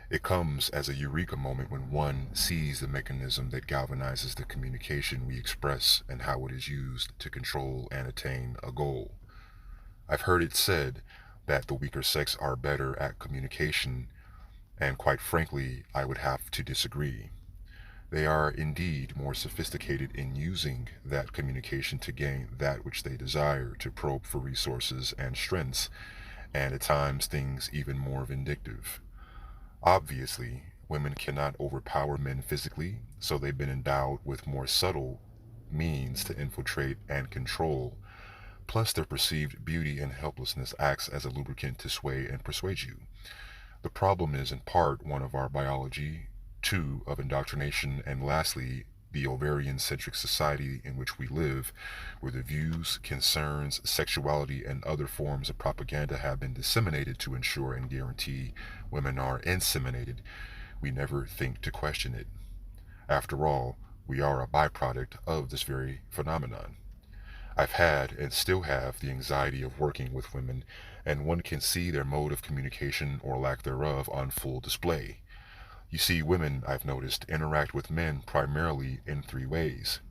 It comes as a eureka moment when one sees the mechanism that galvanizes the communication we express and how it is used to control and attain a goal. I've heard it said that the weaker sex are better at communication, and quite frankly, I would have to disagree. They are indeed more sophisticated in using that communication to gain that which they desire, to probe for resources and strengths, and at times things even more vindictive. Obviously, women cannot overpower men physically, so they've been endowed with more subtle means to infiltrate and control. Plus, their perceived beauty and helplessness acts as a lubricant to sway and persuade you. The problem is, in part, one of our biology, two, of indoctrination, and lastly, the ovarian-centric society in which we live, where the views, concerns, sexuality, and other forms of propaganda have been disseminated to ensure and guarantee women are inseminated. We never think to question it. After all, we are a byproduct of this very phenomenon. I've had and still have the anxiety of working with women, and one can see their mode of communication or lack thereof on full display. You see, women, I've noticed, interact with men primarily in three ways.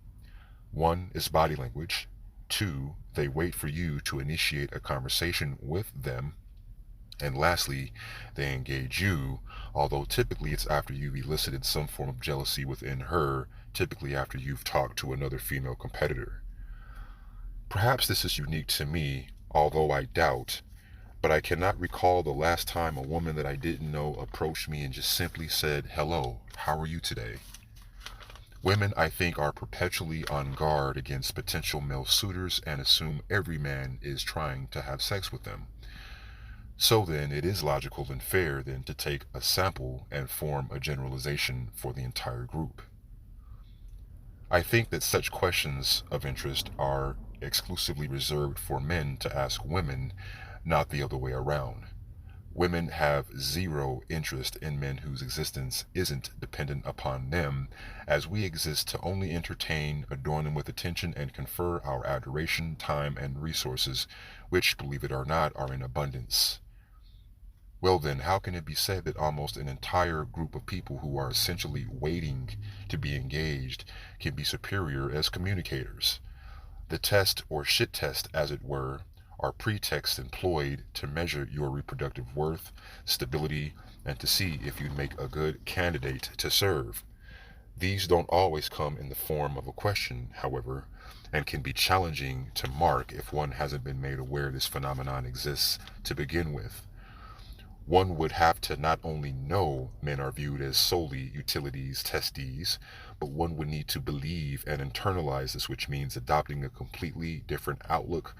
One is body language. Two, they wait for you to initiate a conversation with them. And lastly, they engage you, although typically it's after you've elicited some form of jealousy within her, typically after you've talked to another female competitor. Perhaps this is unique to me, although I doubt, but I cannot recall the last time a woman that I didn't know approached me and just simply said, "Hello, how are you today?" Women, I think, are perpetually on guard against potential male suitors and assume every man is trying to have sex with them. So then, it is logical and fair then to take a sample and form a generalization for the entire group. I think that such questions of interest are exclusively reserved for men to ask women, not the other way around. Women have zero interest in men whose existence isn't dependent upon them, as we exist to only entertain, adorn them with attention, and confer our adoration, time, and resources, which, believe it or not, are in abundance. Well then, how can it be said that almost an entire group of people who are essentially waiting to be engaged can be superior as communicators? The test, or shit test as it were, are pretexts employed to measure your reproductive worth, stability, and to see if you'd make a good candidate to serve. These don't always come in the form of a question, however, and can be challenging to mark if one hasn't been made aware this phenomenon exists to begin with. One would have to not only know men are viewed as solely utilities testes, but one would need to believe and internalize this, which means adopting a completely different outlook,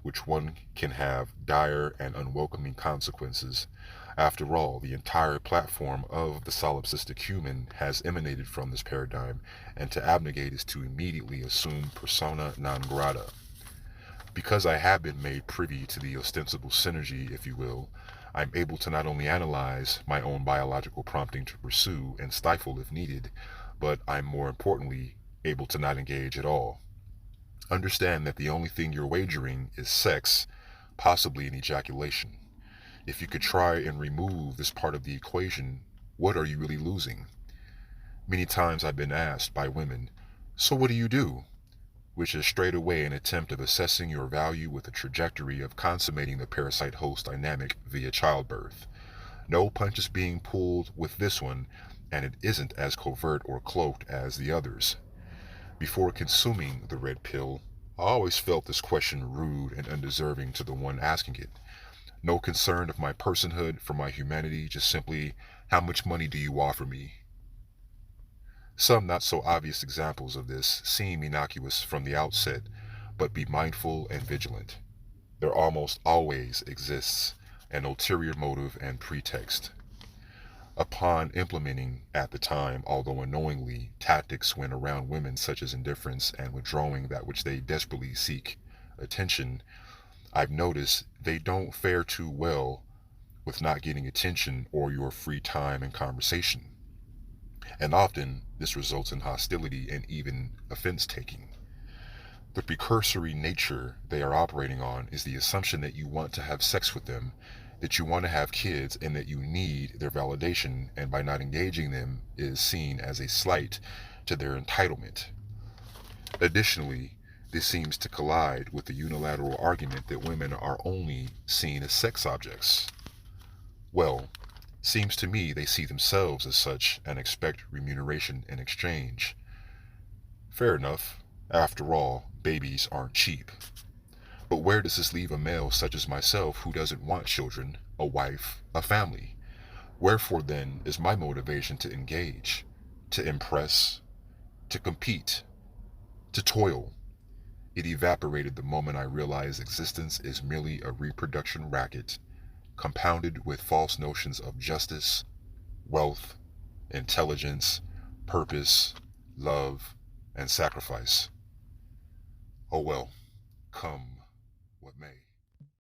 which one can have dire and unwelcoming consequences. After all, the entire platform of the solipsistic human has emanated from this paradigm, and to abnegate is to immediately assume persona non grata. Because I have been made privy to the ostensible synergy, if you will, I'm able to not only analyze my own biological prompting to pursue and stifle if needed, but I'm more importantly able to not engage at all. Understand that the only thing you're wagering is sex, possibly an ejaculation. If you could try and remove this part of the equation, what are you really losing? Many times I've been asked by women, "So what do you do?" Which is straightaway an attempt of assessing your value with a trajectory of consummating the parasite-host dynamic via childbirth. No punch is being pulled with this one, and it isn't as covert or cloaked as the others. Before consuming the red pill, I always felt this question rude and undeserving to the one asking it. No concern of my personhood for my humanity, just simply, how much money do you offer me? Some not so obvious examples of this seem innocuous from the outset, but be mindful and vigilant. There almost always exists an ulterior motive and pretext. Upon implementing, at the time, although unknowingly, tactics when around women such as indifference and withdrawing that which they desperately seek, attention, I've noticed they don't fare too well with not getting attention or your free time and conversation. And often this results in hostility and even offense taking. The precursory nature they are operating on is the assumption that you want to have sex with them, that you want to have kids and that you need their validation, and by not engaging them is seen as a slight to their entitlement. Additionally, this seems to collide with the unilateral argument that women are only seen as sex objects. Well, seems to me they see themselves as such and expect remuneration in exchange. Fair enough. After all, babies aren't cheap. But where does this leave a male such as myself who doesn't want children, a wife, a family? Wherefore then is my motivation to engage, to impress, to compete, to toil? It evaporated the moment I realized existence is merely a reproduction racket, compounded with false notions of justice, wealth, intelligence, purpose, love, and sacrifice. Oh well, come